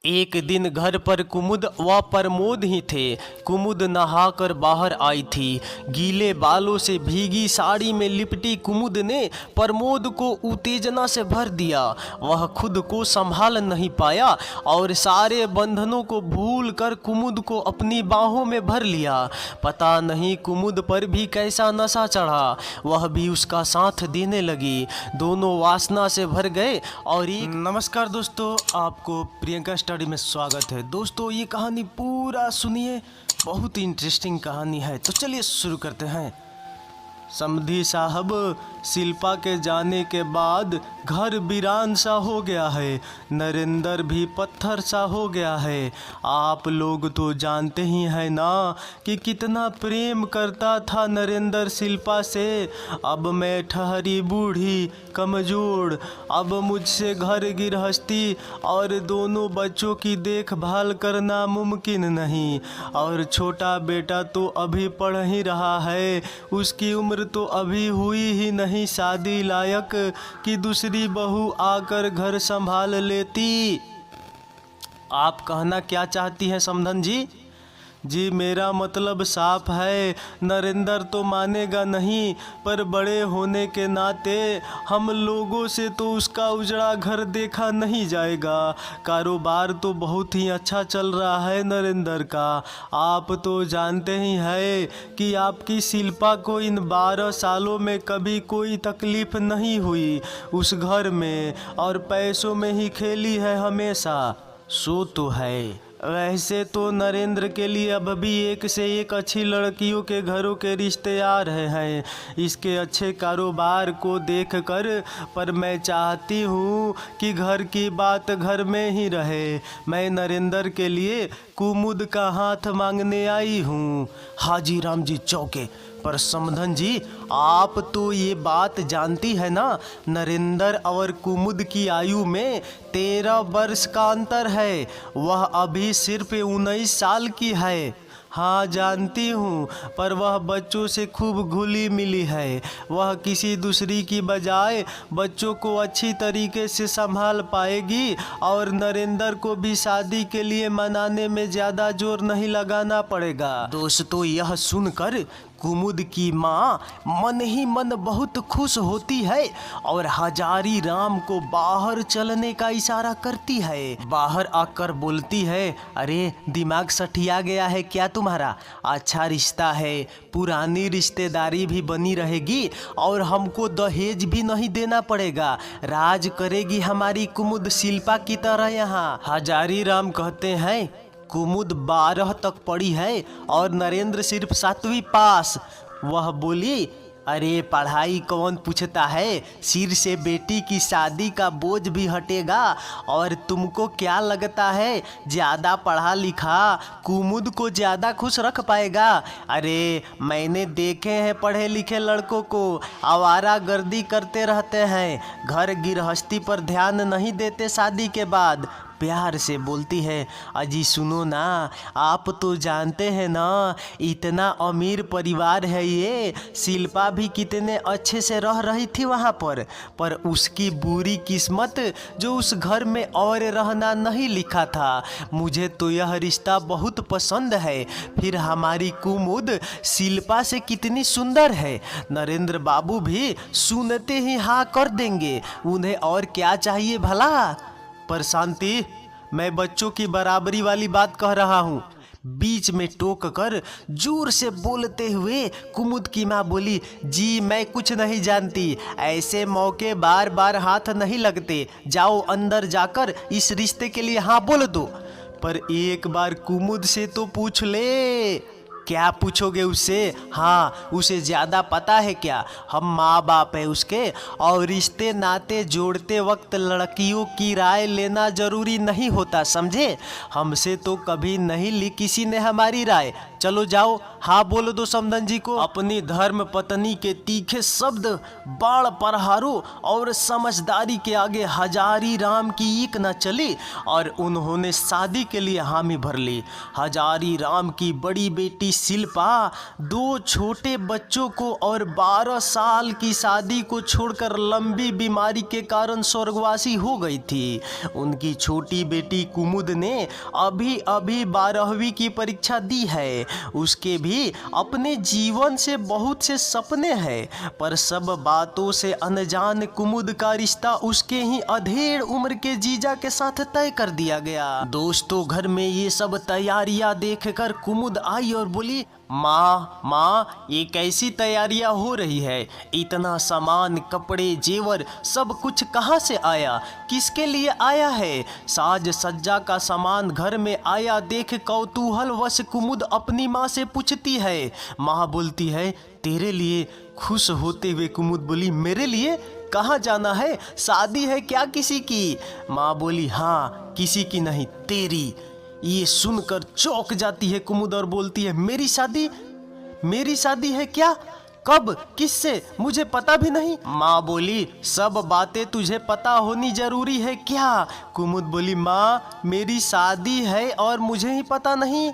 एक दिन घर पर कुमुद व प्रमोद ही थे। कुमुद नहाकर बाहर आई थी। गीले बालों से भीगी साड़ी में लिपटी कुमुद ने प्रमोद को उत्तेजना से भर दिया। वह खुद को संभाल नहीं पाया और सारे बंधनों को भूलकर कुमुद को अपनी बाहों में भर लिया। पता नहीं कुमुद पर भी कैसा नशा चढ़ा, वह भी उसका साथ देने लगी। दोनों वासना से भर गए और एक नमस्कार दोस्तों, आपको प्रियंका स्टडी में स्वागत है। दोस्तों ये कहानी पूरा सुनिए, बहुत ही इंटरेस्टिंग कहानी है। तो चलिए शुरू करते हैं। समधी साहब, शिल्पा के जाने के बाद घर वीरान सा हो गया है। नरेंद्र भी पत्थर सा हो गया है। आप लोग तो जानते ही हैं ना कि कितना प्रेम करता था नरेंद्र शिल्पा से। अब मैं ठहरी बूढ़ी कमज़ोर, अब मुझसे घर गृहस्थी और दोनों बच्चों की देखभाल करना मुमकिन नहीं। और छोटा बेटा तो अभी पढ़ ही रहा है, उसकी उम्र तो अभी हुई ही नहीं शादी लायक कि दूसरी बहू आकर घर संभाल लेती। आप कहना क्या चाहती हैं समधन जी? जी मेरा मतलब साफ है, नरेंद्र तो मानेगा नहीं, पर बड़े होने के नाते हम लोगों से तो उसका उजड़ा घर देखा नहीं जाएगा। कारोबार तो बहुत ही अच्छा चल रहा है नरेंद्र का। आप तो जानते ही हैं कि आपकी शिल्पा को इन 12 सालों में कभी कोई तकलीफ नहीं हुई उस घर में, और पैसों में ही खेली है हमेशा। सो तो है। वैसे तो नरेंद्र के लिए अब भी एक से एक अच्छी लड़कियों के घरों के रिश्ते आ रहे हैं इसके अच्छे कारोबार को देखकर, पर मैं चाहती हूँ कि घर की बात घर में ही रहे। मैं नरेंद्र के लिए कुमुद का हाथ मांगने आई हूँ। हाजी राम जी चौके पर समधन जी, आप तो ये बात जानती है ना, नरेंद्र और कुमुद की आयु में 13 वर्ष का अंतर है। वह अभी सिर्फ 19 साल की है। हाँ जानती हूँ, पर वह बच्चों से खूब घुली मिली है। वह किसी दूसरी की बजाय बच्चों को अच्छी तरीके से संभाल पाएगी और नरेंद्र को भी शादी के लिए मनाने में ज़्यादा जोर नहीं लगाना पड़ेगा। दोस्तों यह सुनकर कुमुद की माँ मन ही मन बहुत खुश होती है और हजारी राम को बाहर चलने का इशारा करती है। बाहर आकर बोलती है, अरे दिमाग सठिया गया है क्या तुम्हारा? अच्छा रिश्ता है, पुरानी रिश्तेदारी भी बनी रहेगी और हमको दहेज भी नहीं देना पड़ेगा। राज करेगी हमारी कुमुद शिल्पा की तरह यहाँ। हजारी राम कहते हैं, कुमुद 12 तक पढ़ी है और नरेंद्र सिर्फ 7वीं पास। वह बोली, अरे पढ़ाई कौन पूछता है, सिर से बेटी की शादी का बोझ भी हटेगा। और तुमको क्या लगता है ज़्यादा पढ़ा लिखा कुमुद को ज़्यादा खुश रख पाएगा? अरे मैंने देखे हैं पढ़े लिखे लड़कों को आवारागर्दी करते रहते हैं, घर गृहस्थी पर ध्यान नहीं देते शादी के बाद। प्यार से बोलती है, अजी सुनो ना, आप तो जानते हैं ना इतना अमीर परिवार है ये। शिल्पा भी कितने अच्छे से रह रही थी वहाँ पर उसकी बुरी किस्मत जो उस घर में और रहना नहीं लिखा था। मुझे तो यह रिश्ता बहुत पसंद है। फिर हमारी कुमुद शिल्पा से कितनी सुंदर है। नरेंद्र बाबू भी सुनते ही हाँ कर देंगे, उन्हें और क्या चाहिए भला? पर शांति, मैं बच्चों की बराबरी वाली बात कह रहा हूँ। बीच में टोक कर जोर से बोलते हुए कुमुद की माँ बोली, जी मैं कुछ नहीं जानती, ऐसे मौके बार बार हाथ नहीं लगते। जाओ अंदर जाकर इस रिश्ते के लिए हाँ बोल दो। पर एक बार कुमुद से तो पूछ ले। क्या पूछोगे उससे? हाँ उसे ज़्यादा पता है क्या? हम माँ बाप है उसके, और रिश्ते नाते जोड़ते वक्त लड़कियों की राय लेना ज़रूरी नहीं होता, समझे? हमसे तो कभी नहीं ली किसी ने हमारी राय। चलो जाओ हाँ बोलो दो समधन जी को। अपनी धर्म पत्नी के तीखे शब्द, बाण प्रहारों और समझदारी के आगे हजारी राम की ईक न चली और उन्होंने शादी के लिए हामी भर ली। हजारी राम की बड़ी बेटी शिल्पा 2 छोटे बच्चों को और 12 साल की शादी को छोड़कर लंबी बीमारी के कारण स्वर्गवासी हो गई थी। उनकी छोटी बेटी कुमुद ने अभी अभी 12वीं की परीक्षा दी है। उसके भी अपने जीवन से बहुत से सपने हैं, पर सब बातों से अनजान कुमुद का रिश्ता उसके ही अधेड़ उम्र के जीजा के साथ तय कर दिया गया। दोस्तों, घर में ये सब तैयारियां देखकर कुमुद आई और बोली, माँ ये कैसी तैयारियां हो रही है? इतना सामान, कपड़े, जेवर सब कुछ कहाँ से आया? किसके लिए आया है? साज सज्जा का सामान घर में आया देख कौतूहलवश कुमुद अपनी माँ से पूछती है। माँ बोलती है, तेरे लिए। खुश होते हुए कुमुद बोली, मेरे लिए? कहाँ जाना है? शादी है क्या किसी की? माँ बोली, हाँ, किसी की नहीं, तेरी। ये सुनकर चौंक जाती है कुमुद और बोलती है, मेरी शादी? मेरी शादी है क्या? कब? किससे? मुझे पता भी नहीं। माँ बोली, सब बातें तुझे पता होनी जरूरी है क्या? कुमुद बोली, माँ मेरी शादी है और मुझे ही पता नहीं।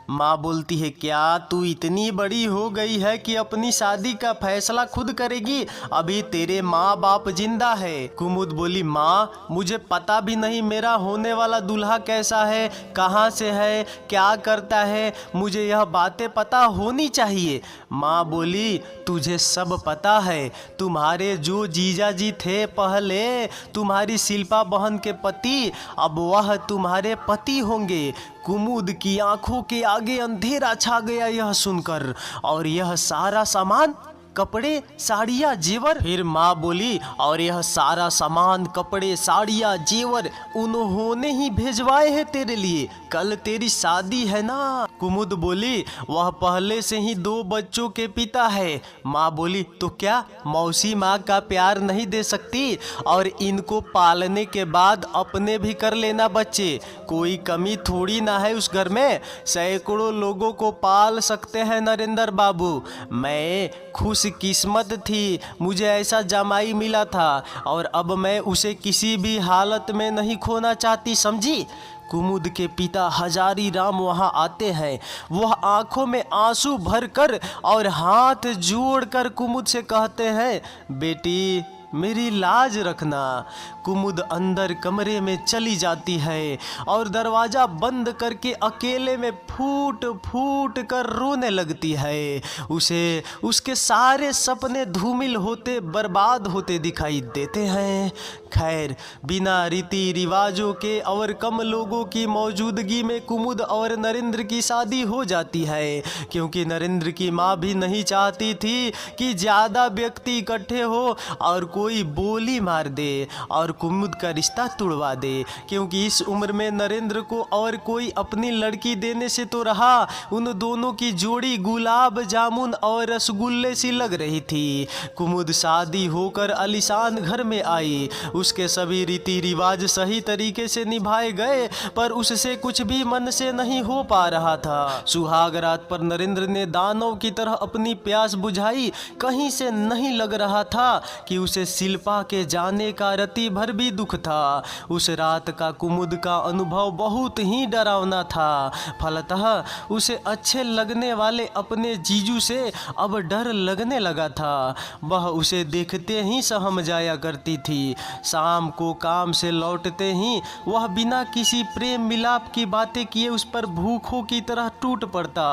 माँ बोलती है, क्या तू इतनी बड़ी हो गई है कि अपनी शादी का फैसला खुद करेगी? अभी तेरे माँ बाप जिंदा है। कुमुद बोली, माँ मुझे पता भी नहीं मेरा होने वाला दूल्हा कैसा है, कहाँ से है, क्या करता है, मुझे यह बातें पता होनी चाहिए। माँ बोली, तुझे सब पता है। तुम्हारे जो जीजा जी थे पहले, तुम्हारी शिल्पा बहन के पति, अब वह तुम्हारे पति होंगे। कुमुद की आंखों के आगे अंधेरा छा गया यह सुनकर। और यह सारा सामान, कपड़े, साड़ियाँ, जेवर? फिर माँ बोली, और यह सारा सामान, कपड़े, साड़ियाँ, जेवर उन्होंने ही भेजवाए हैं तेरे लिए। कल तेरी शादी है ना। कुमुद बोली, वह पहले से ही 2 बच्चों के पिता है। माँ बोली, तो क्या मौसी माँ का प्यार नहीं दे सकती? और इनको पालने के बाद अपने भी कर लेना बच्चे, कोई कमी थोड़ी ना है उस घर में। सैकड़ों लोगों को पाल सकते हैं नरेंद्र बाबू। मैं खुश किस्मत थी, मुझे ऐसा जमाई मिला था, और अब मैं उसे किसी भी हालत में नहीं खोना चाहती, समझी? कुमुद के पिता हजारी राम वहाँ आते हैं। वह आंखों में आंसू भरकर और हाथ जोड़कर कुमुद से कहते हैं, बेटी मेरी लाज रखना। कुमुद अंदर कमरे में चली जाती है और दरवाज़ा बंद करके अकेले में फूट फूट कर रोने लगती है। उसे उसके सारे सपने धूमिल होते, बर्बाद होते दिखाई देते हैं। खैर, बिना रीति रिवाजों के और कम लोगों की मौजूदगी में कुमुद और नरेंद्र की शादी हो जाती है, क्योंकि नरेंद्र की माँ भी नहीं चाहती थी कि ज़्यादा व्यक्ति इकट्ठे हो और कोई बोली मार दे और कुमुद का रिश्ता तुड़वा दे, क्योंकि इस उम्र में नरेंद्र को और कोई अपनी लड़की देने से तो रहा, उन दोनों की जोड़ी गुलाब जामुन और रसगुल्ले सी लग रही थी। कुमुद शादी होकर आलीशान घर में आई। उसके सभी रीति रिवाज सही तरीके से निभाए गए, पर उससे कुछ भी मन से नहीं हो पा रहा था। सुहाग रात पर नरेंद्र ने दानव की तरह अपनी प्यास बुझाई। कहीं से नहीं लग रहा था कि उसे शिल्पा के जाने का रति भर भी दुख था। उस रात का कुमुद का अनुभव बहुत ही डरावना था। फलतः उसे अच्छे लगने वाले अपने जीजू से अब डर लगने लगा था। वह उसे देखते ही सहम जाया करती थी। शाम को काम से लौटते ही वह बिना किसी प्रेम मिलाप की बातें किए उस पर भूखों की तरह टूट पड़ता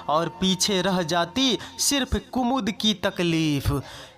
और पीछे रह जाती सिर्फ कुमुद की तकलीफ।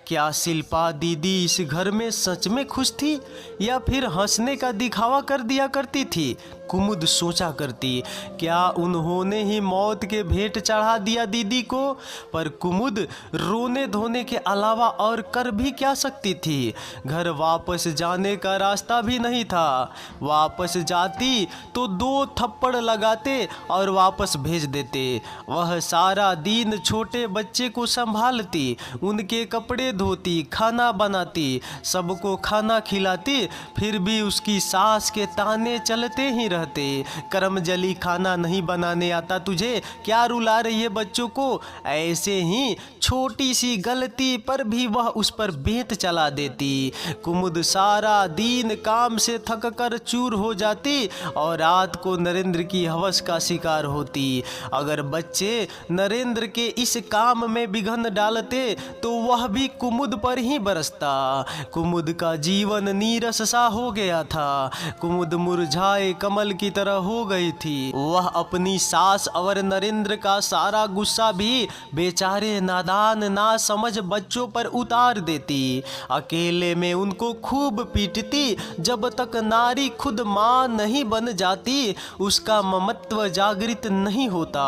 क्या शिल्पा दीदी इस घर में सच में खुश थी या फिर हंसने का दिखावा कर दिया करती थी? कुमुद सोचा करती, क्या उन्होंने ही मौत के भेंट चढ़ा दिया दीदी को? पर कुमुद रोने धोने के अलावा और कर भी क्या सकती थी? घर वापस जाने का रास्ता भी नहीं था। वापस जाती तो 2 थप्पड़ लगाते और वापस भेज देते। वह सारा दिन छोटे बच्चे को संभालती, उनके कपड़े धोती, खाना बनाती, सबको खाना खिलाती, फिर भी उसकी सास के ताने चलते ही रहते। रहते। करमजली खाना नहीं बनाने आता तुझे, क्या रुला रही है बच्चों को। ऐसे ही छोटी सी गलती पर भी वह उस पर बेत चला देती। कुमुद सारा दिन काम से थक कर चूर हो जाती और रात को नरेंद्र की हवस का शिकार होती। अगर बच्चे नरेंद्र के इस काम में विघ्न डालते तो वह भी कुमुद पर ही बरसता। कुमुद का जीवन नीरस सा हो गया था। कुमुद मुरझाए कमल की तरह हो गई थी। वह अपनी सास और नरेंद्र का सारा गुस्सा भी बेचारे नादान ना समझ बच्चों पर उतार देती। अकेले में उनको खूब पीटती। जब तक नारी खुद माँ नहीं बन जाती उसका ममत्व जागृत नहीं होता।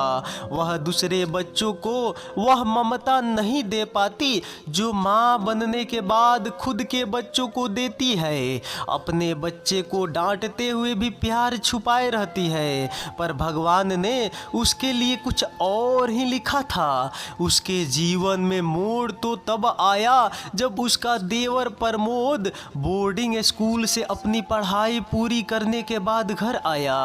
वह दूसरे बच्चों को वह ममता नहीं दे पाती जो माँ बनने के बाद खुद के बच्चों को देती है। अपने बच्चे को डांटते हुए भी प्यार छुपाए रहती है, पर भगवान ने उसके लिए कुछ और ही लिखा था। उसके जीवन में मोड़ तो तब आया जब उसका देवर प्रमोद बोर्डिंग स्कूल से अपनी पढ़ाई पूरी करने के बाद घर आया।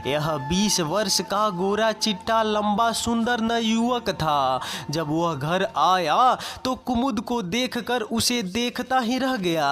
यह 20 वर्ष का गोरा चिट्टा लंबा सुंदर न युवक था। जब वह घर आया तो कुमुद को देखकर उसे देखता ही रह गया।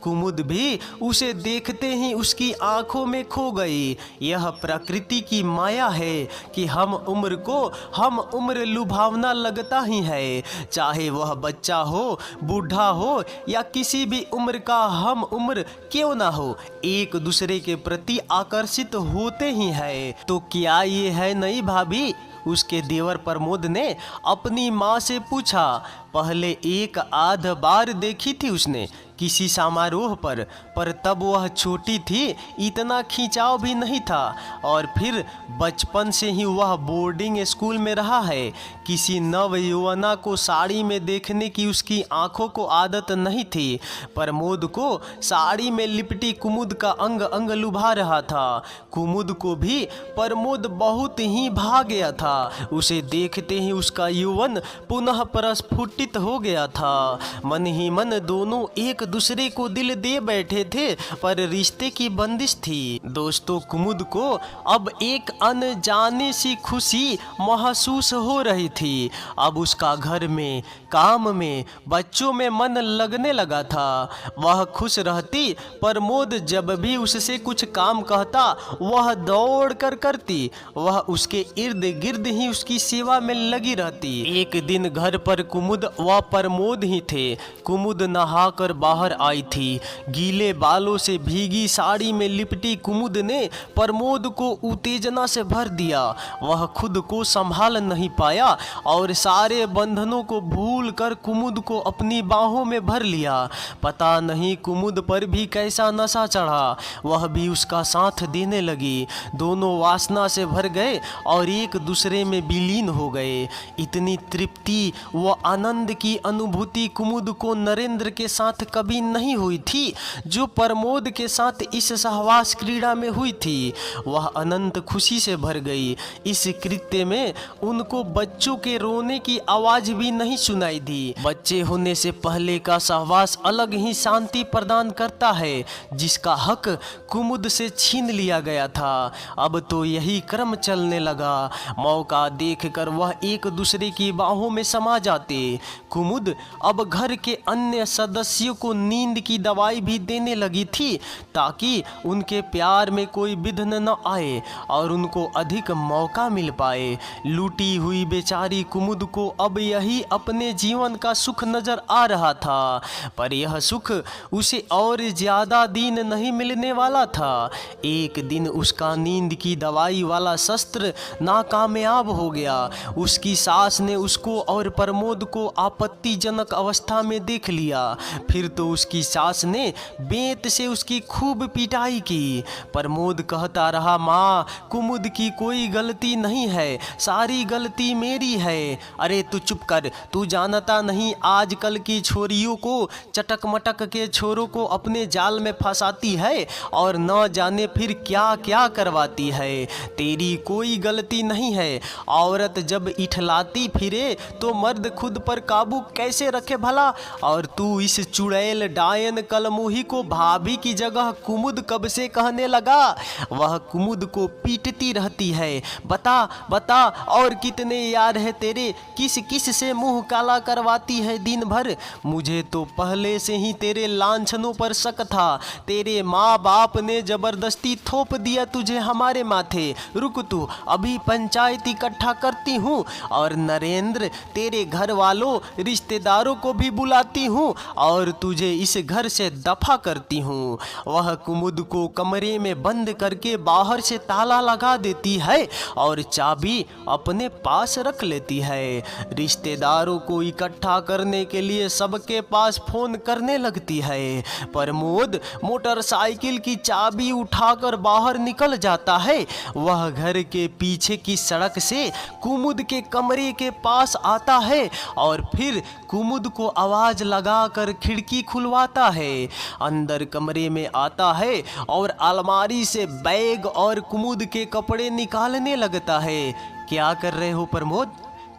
कुमुद भी उसे देखते ही उसकी आंखों में खो गई। यह प्रकृति की माया है कि हम उम्र को हम उम्र लुभावना लगता ही है। चाहे वह बच्चा हो, बूढ़ा हो या किसी भी उम्र का हम उम्र क्यों ना हो, एक दूसरे के प्रति आकर्षित होते ही है। तो क्या ये है नहीं भाभी? उसके देवर प्रमोद ने अपनी माँ से पूछा। पहले एक आध बार देखी थी उसने किसी समारोह पर तब वह छोटी थी, इतना खिंचाव भी नहीं था। और फिर बचपन से ही वह बोर्डिंग स्कूल में रहा है। किसी नव यौवना को साड़ी में देखने की उसकी आंखों को आदत नहीं थी। प्रमोद को साड़ी में लिपटी कुमुद का अंग अंग लुभा रहा था। कुमुद को भी प्रमोद बहुत ही भा गया था। उसे देखते ही उसका यौवन पुनः प्रस्फुटित हो गया था। मन ही मन दोनों एक दूसरे को दिल दे बैठे थे, पर रिश्ते की बंदिश थी। दोस्तों, कुमुद को अब एक अनजाने सी खुशी महसूस हो रही थी। अब उसका घर में, काम में, बच्चों में मन लगने लगा था। वह खुश रहती। प्रमोद जब भी उससे कुछ काम कहता वह दौड़ कर करती। वह उसके इर्द गिर्द ही उसकी सेवा में लगी रहती। एक दिन घर पर कुमुद व प्रमोद ही थे। कुमुद नहाकर बाहर आई थी। गीले बालों से भीगी साड़ी में लिपटी कुमुद ने प्रमोद को उत्तेजना से भर दिया। वह खुद को संभाल नहीं पाया और सारे बंधनों को भूल कर कुमुद को अपनी बाहों में भर लिया। पता नहीं कुमुद पर भी कैसा नशा चढ़ा, वह भी उसका साथ देने लगी। दोनों वासना से भर गए और एक दूसरे में विलीन हो गए। इतनी तृप्ति व आनंद की अनुभूति कुमुद को नरेंद्र के साथ कभी नहीं हुई थी जो प्रमोद के साथ इस सहवास क्रीड़ा में हुई थी। वह अनंत खुशी से भर गई। इस कृत्य में उनको बच्चों के रोने की आवाज भी नहीं सुनाई दी। बच्चे होने से पहले का सहवास अलग ही शांति प्रदान करता है, जिसका हक कुमुद से छीन लिया गया था। अब तो यही क्रम चलने लगा। मौका देखकर वह एक दूसरे की बाहों में समा जाते। कुमुद अब घर के अन्य सदस्यों को नींद की दवाई भी देने लगी थी, ताकि उनके प्यार में कोई विघ्न न आए और उनको अधिक मौका मिल पाए। लूटी हुई बेचारी कुमुद को अब यही अपने जीवन का सुख नजर आ रहा था, पर यह सुख उसे और ज्यादा दिन नहीं मिलने वाला था। एक दिन उसका नींद की दवाई वाला शस्त्र नाकामयाब हो गया। उसकी सास ने उसको और प्रमोद को आपत्तिजनक अवस्था में देख लिया। फिर तो उसकी सास ने बेंत से उसकी खूब पिटाई की। प्रमोद कहता रहा, माँ, कुमुद की कोई गलती नहीं है, सारी गलती मेरी है। अरे तू चुप कर, तू जानता नहीं आजकल की छोरियों को चटक मटक के छोरों को अपने जाल में फंसाती है और न जाने फिर क्या क्या करवाती है। तेरी कोई गलती नहीं है। औरत जब इठलाती फिरे तो मर्द खुद पर काबू कैसे रखे भला, और तू इस चुड़ैल चुड़ैल डायन कलमुही को भाभी की जगह कुमुद कब से कहने लगा। वह कुमुद को पीटती रहती है। बता बता और कितने यार है तेरे, किस किस से मुंह काला करवाती है दिन भर। मुझे तो पहले से ही तेरे लांछनों पर शक था। तेरे माँ बाप ने जबरदस्ती थोप दिया तुझे हमारे माथे। रुक तू, अभी पंचायत इकट्ठा करती हूँ और नरेंद्र तेरे घर वालों रिश्तेदारों को भी बुलाती हूँ और तुझे इस घर से दफा करती हूँ। वह कुमुद को कमरे में बंद करके बाहर से ताला लगा देती है और चाबी अपने पास रख लेती है। रिश्तेदारों को इकट्ठा करने के लिए सबके पास फोन करने लगती है। प्रमोद मोटरसाइकिल की चाबी उठाकर बाहर निकल जाता है। वह घर के पीछे की सड़क से कुमुद के कमरे के पास आता है और फिर कुमुद को आवाज लगाकर खिड़की खुलवाता है। अंदर कमरे में आता है और अलमारी से बैग और कुमुद के कपड़े निकालने लगता है। क्या कर रहे हो प्रमोद?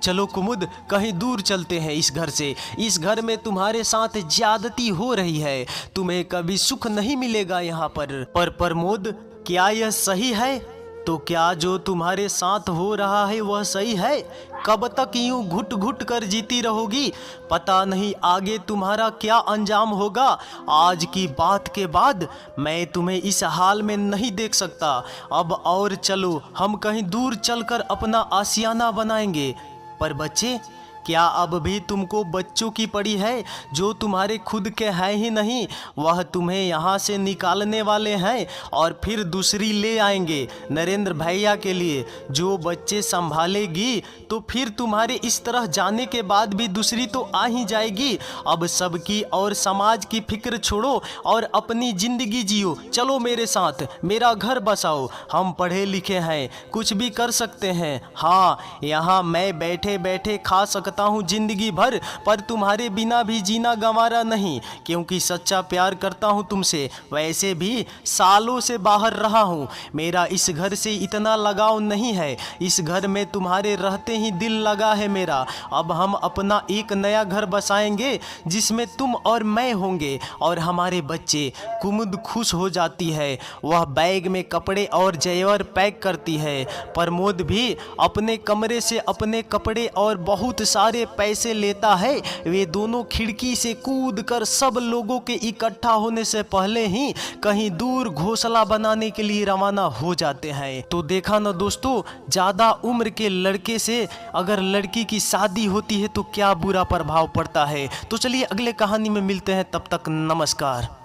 चलो कुमुद, कहीं दूर चलते हैं इस घर से। इस घर में तुम्हारे साथ ज्यादती हो रही है, तुम्हें कभी सुख नहीं मिलेगा यहाँ पर प्रमोद, क्या यह सही है? तो क्या जो तुम्हारे साथ हो रहा है वह सही है? कब तक यूं घुट घुट कर जीती रहोगी? पता नहीं आगे तुम्हारा क्या अंजाम होगा। आज की बात के बाद मैं तुम्हें इस हाल में नहीं देख सकता। अब और चलो, हम कहीं दूर चलकर अपना आशियाना बनाएंगे। पर बच्चे, क्या अब भी तुमको बच्चों की पड़ी है? जो तुम्हारे खुद के हैं ही नहीं, वह तुम्हें यहाँ से निकालने वाले हैं और फिर दूसरी ले आएंगे नरेंद्र भैया के लिए। जो बच्चे संभालेगी तो फिर तुम्हारे इस तरह जाने के बाद भी दूसरी तो आ ही जाएगी। अब सबकी और समाज की फिक्र छोड़ो और अपनी जिंदगी जियो। चलो मेरे साथ, मेरा घर बसाओ। हम पढ़े लिखे हैं, कुछ भी कर सकते हैं। हाँ, यहाँ मैं बैठे बैठे खा सकता हूँ जिंदगी भर, पर तुम्हारे बिना भी जीना गंवारा नहीं, क्योंकि सच्चा प्यार करता हूँ तुमसे। वैसे भी सालों से बाहर रहा हूँ, मेरा इस घर से इतना लगाव नहीं है। इस घर में तुम्हारे रहते ही दिल लगा है मेरा। अब हम अपना एक नया घर बसाएंगे जिसमें तुम और मैं होंगे और हमारे बच्चे। कुमुद खुश हो जाती है। वह बैग में कपड़े और जेवर पैक करती है। प्रमोद भी अपने कमरे से अपने कपड़े और बहुत सारे पैसे लेता है। वे दोनों खिड़की से कूदकर सब लोगों के इकट्ठा होने से पहले ही कहीं दूर घोंसला बनाने के लिए रवाना हो जाते हैं। तो देखा ना दोस्तों, ज्यादा उम्र के लड़के से अगर लड़की की शादी होती है तो क्या बुरा प्रभाव पड़ता है। तो चलिए अगले कहानी में मिलते हैं, तब तक नमस्कार।